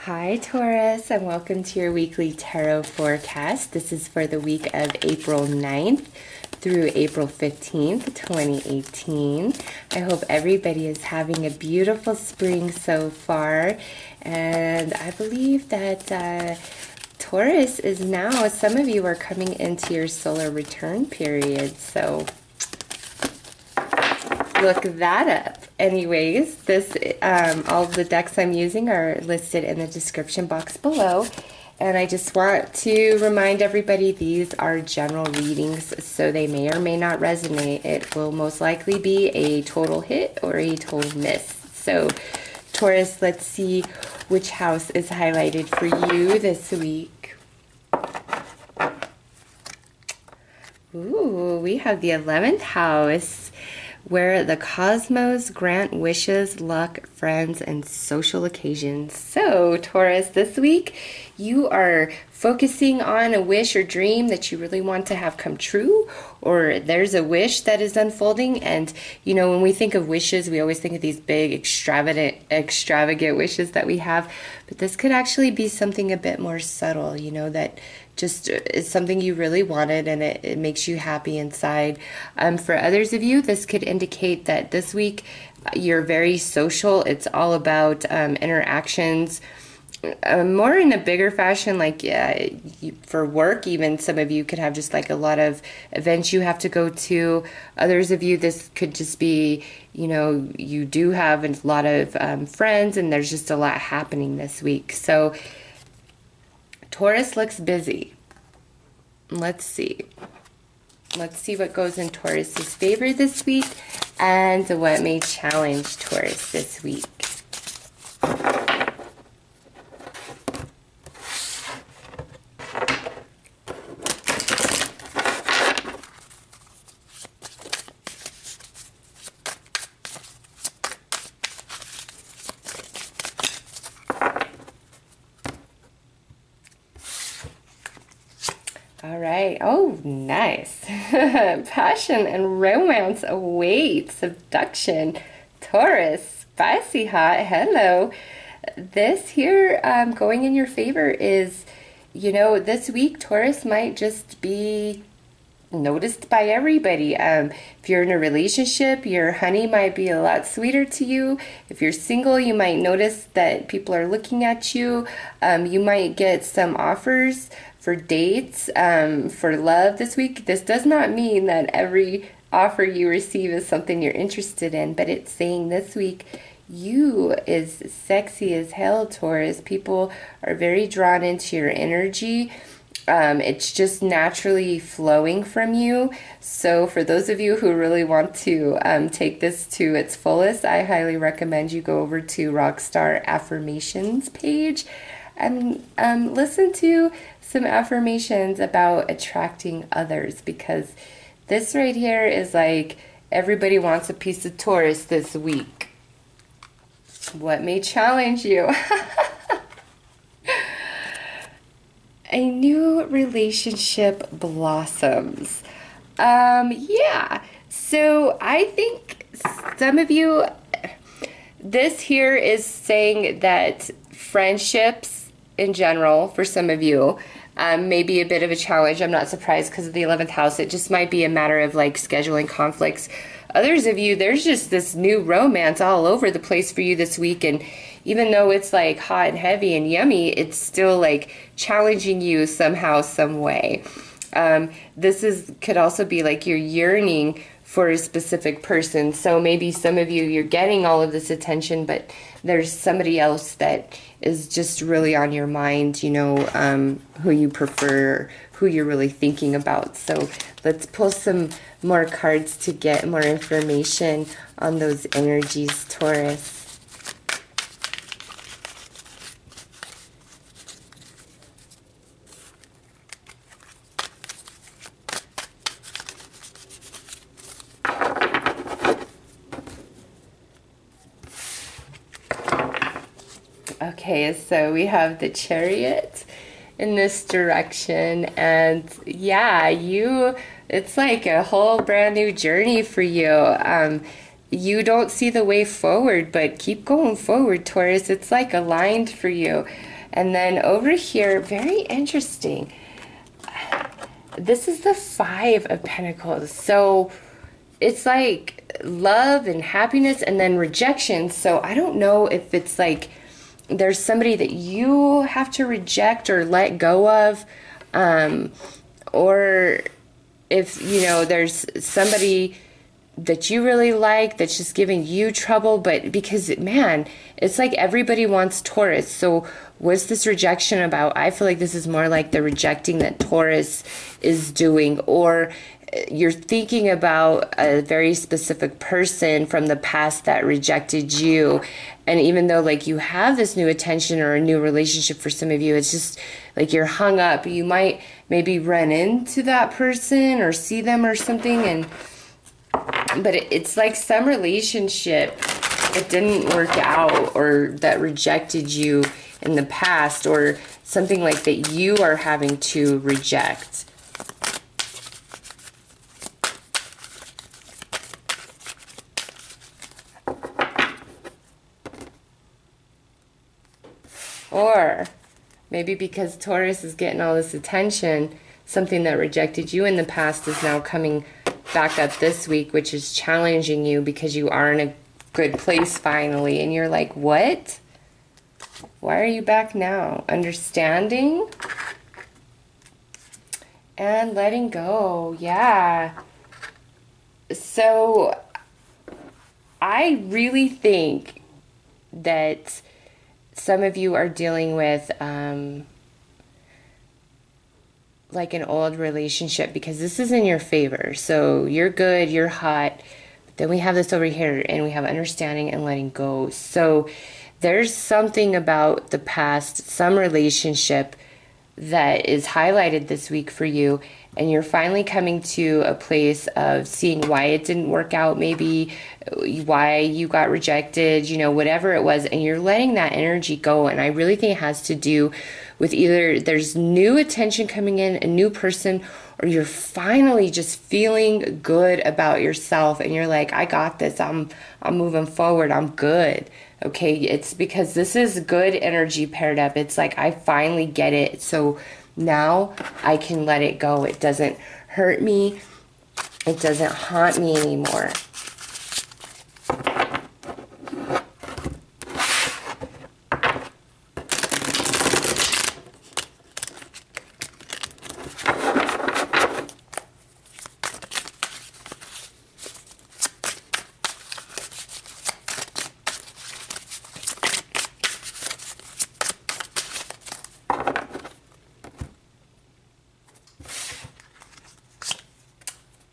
Hi Taurus, and welcome to your weekly tarot forecast. This is for the week of April 9th through April 15th, 2018. I hope everybody is having a beautiful spring so far, and I believe that Taurus is now, some of you are coming into your solar return period, so look that up. Anyways, this all of the decks I'm using are listed in the description box below, and I just want to remind everybody these are general readings, so they may or may not resonate. It will most likely be a total hit or a total miss. So Taurus, let's see which house is highlighted for you this week. Ooh, we have the 11th house, where the cosmos grant wishes, luck, friends, and social occasions. So, Taurus, this week you are focusing on a wish or dream that you really want to have come true, or there's a wish that is unfolding. And, you know, when we think of wishes, we always think of these big, extravagant wishes that we have. But this could actually be something a bit more subtle, you know, that just is something you really wanted, and it makes you happy inside. For others of you, this could indicate that this week you're very social. It's all about interactions, more in a bigger fashion, like for work. Even some of you could have just like a lot of events you have to go to. Others of you, this could just be, you know, you do have a lot of friends, and there's just a lot happening this week. So Taurus looks busy. Let's see. Let's see what goes in Taurus's favor this week and what may challenge Taurus this week. All right. Oh, nice. Passion and romance await. Seduction. Taurus. Spicy hot. Hello. This here going in your favor is, you know, this week Taurus might just be noticed by everybody. If you're in a relationship, your honey might be a lot sweeter to you. If you're single, you might notice that people are looking at you. You might get some offers for dates, for love this week. This does not mean that every offer you receive is something you're interested in, but it's saying this week you is sexy as hell, Taurus. People are very drawn into your energy. It's just naturally flowing from you. So for those of you who really want to take this to its fullest, I highly recommend you go over to Rockstar Affirmations page and listen to some affirmations about attracting others, because this right here is like everybody wants a piece of Taurus this week. What may challenge you? A new relationship blossoms. Yeah, so I think some of you, this here is saying that friendships in general, for some of you, may be a bit of a challenge. I'm not surprised because of the 11th house. It just might be a matter of like scheduling conflicts. Others of you, there's just this new romance all over the place for you this week, and even though it's like hot and heavy and yummy, it's still like challenging you somehow, some way. This could also be like you're yearning for a specific person. So maybe some of you, you're getting all of this attention, but there's somebody else that is just really on your mind, you know, who you prefer, who you're really thinking about. So let's pull some more cards to get more information on those energies, Taurus. Okay, so we have the Chariot in this direction, and yeah, it's like a whole brand new journey for you. you don't see the way forward, but keep going forward, Taurus. It's like aligned for you. And then over here, very interesting. This is the Five of Pentacles. So it's like love and happiness and then rejection. So I don't know if it's like there's somebody that you have to reject or let go of, or if, you know, there's somebody that you really like that's just giving you trouble. But because, man, it's like everybody wants Taurus. So what's this rejection about? I feel like this is more like the rejecting that Taurus is doing, or you're thinking about a very specific person from the past that rejected you. And even though like you have this new attention or a new relationship, for some of you, it's just like you're hung up. You might maybe run into that person or see them or something, but it's like some relationship that didn't work out or that rejected you in the past, or something like that you are having to reject. Or maybe because Taurus is getting all this attention, something that rejected you in the past is now coming back up this week, which is challenging you because you are in a good place finally. And you're like, what? Why are you back now? Understanding and letting go. Yeah. So I really think that some of you are dealing with like an old relationship, because this is in your favor. So you're good, you're hot. But then we have this over here, and we have understanding and letting go. So there's something about the past, some relationship that is highlighted this week for you, and you're finally coming to a place of seeing why it didn't work out, maybe why you got rejected, you know, whatever it was, and you're letting that energy go. And I really think it has to do with either there's new attention coming in, a new person, or you're finally just feeling good about yourself, and you're like, I got this, I'm moving forward, I'm good. Okay, it's because this is good energy paired up. It's like, I finally get it. So now I can let it go. It doesn't hurt me. It doesn't haunt me anymore.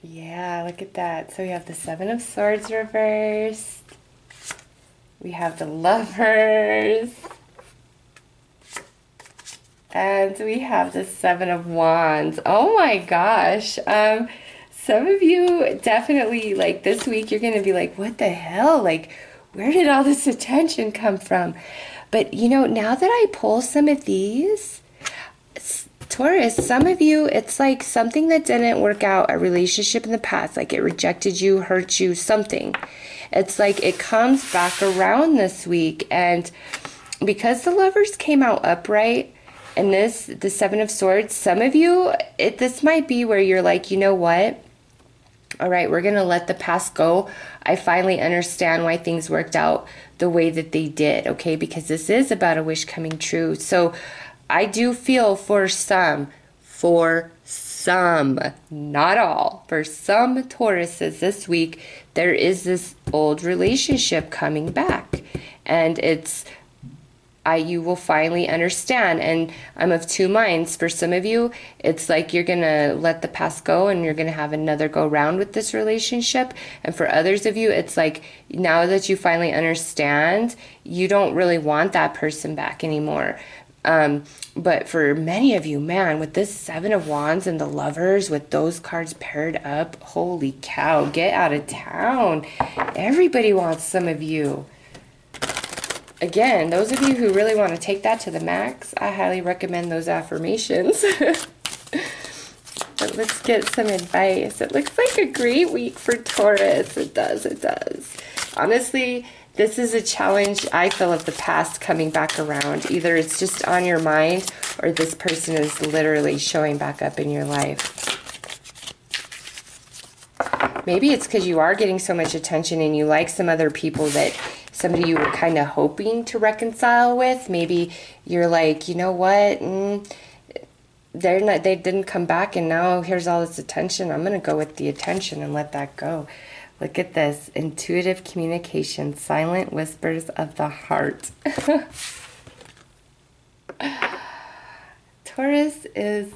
Yeah, look at that. So we have the Seven of Swords reversed. We have the Lovers. And we have the Seven of Wands. Oh my gosh. Some of you definitely, like, this week you're going to be like, what the hell? Like, where did all this attention come from? But, you know, now that I pull some of these, Taurus, some of you, it's like something that didn't work out, a relationship in the past, like it rejected you, hurt you, something. It's like it comes back around this week. And because the Lovers came out upright, and this, the Seven of Swords, some of you, this might be where you're like, you know what? All right, we're going to let the past go. I finally understand why things worked out the way that they did, okay? Because this is about a wish coming true. So I do feel for some, not all, for some Tauruses this week, there is this old relationship coming back. And it's, you will finally understand. And I'm of two minds. For some of you, it's like you're going to let the past go and you're going to have another go round with this relationship. And for others of you, it's like now that you finally understand, you don't really want that person back anymore. But for many of you, man, with this Seven of Wands and the Lovers, with those cards paired up, holy cow, get out of town. Everybody wants some of you. Again, those of you who really want to take that to the max, I highly recommend those affirmations. But let's get some advice. It looks like a great week for Taurus. It does, it does. Honestly, this is a challenge, I feel, of the past coming back around. Either it's just on your mind or this person is literally showing back up in your life. Maybe it's because you are getting so much attention and you like some other people that somebody you were kind of hoping to reconcile with. Maybe you're like, you know what? They didn't come back and now here's all this attention. I'm going to go with the attention and let that go. Look at this. Intuitive communication. Silent whispers of the heart. Taurus is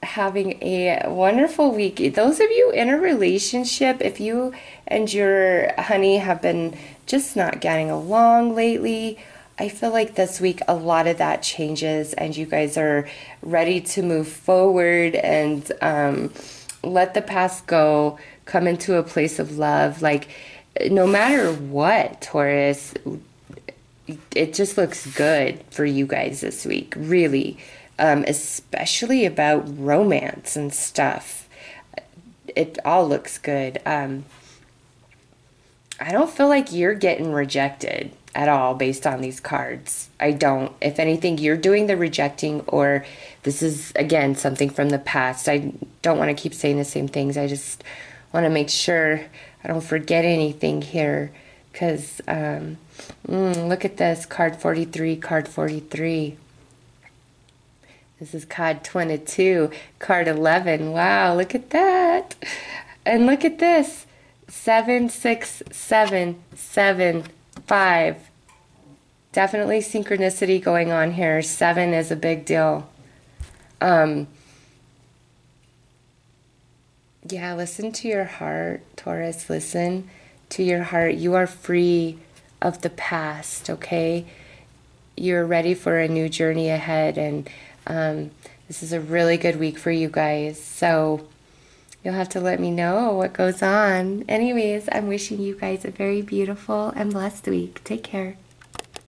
having a wonderful week. Those of you in a relationship, if you and your honey have been just not getting along lately, I feel like this week a lot of that changes and you guys are ready to move forward and let the past go, come into a place of love. Like, no matter what, Taurus, it just looks good for you guys this week, really. Especially about romance and stuff. It all looks good. I don't feel like you're getting rejected at all based on these cards. I don't. If anything, you're doing the rejecting, or this is, again, something from the past. I don't want to keep saying the same things. I just want to make sure I don't forget anything here. Because, look at this. Card 43, card 43. This is card 22, card 11. Wow, look at that. And look at this. 7, 6, 7, 7, 5. Definitely synchronicity going on here. 7 is a big deal. Yeah, listen to your heart, Taurus. Listen to your heart. You are free of the past, okay? You're ready for a new journey ahead, and this is a really good week for you guys. So you'll have to let me know what goes on. Anyways, I'm wishing you guys a very beautiful and blessed week. Take care.